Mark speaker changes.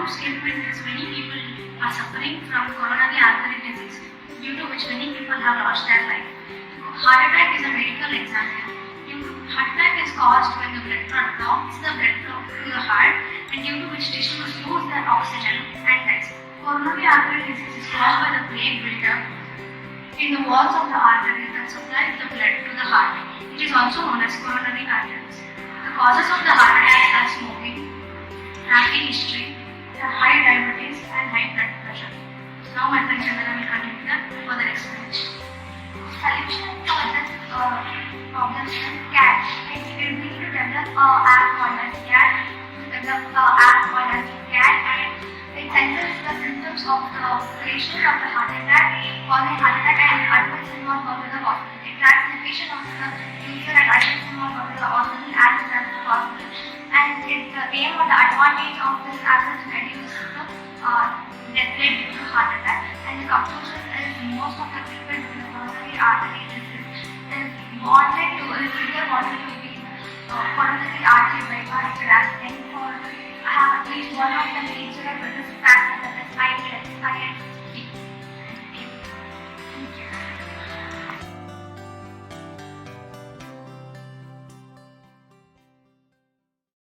Speaker 1: output statement is many people are suffering from coronary artery disease, due to which many people have lost their life. Heart attack is a medical example. Heart attack is caused when the blood clot blocks the blood flow to the heart, and due to which tissues lose their oxygen and dies. Coronary artery disease is caused by the plaque buildup in the walls of the arteries that supply the blood to the heart. It is also known as coronary arteries. The causes of the heart attack are smoking, family history, high diabetes, and high blood pressure. Now my friend Chandana will continue the further explanation.
Speaker 2: Solution for this problem is CAT. We need to develop an app called as CAT. And it senses the symptoms of the patient of the heart attack, causing heart attack, and admits him or her to the hospital. It tracks the patient of the user and admits him or her to the hospital as well as the hospital. And the aim or the advantage of this app is to reduce the death rate due to heart attack. And the conclusion is most of the people with the coronary artery disease is wanted to be coronary artery bypass. I have at least one of them each year with this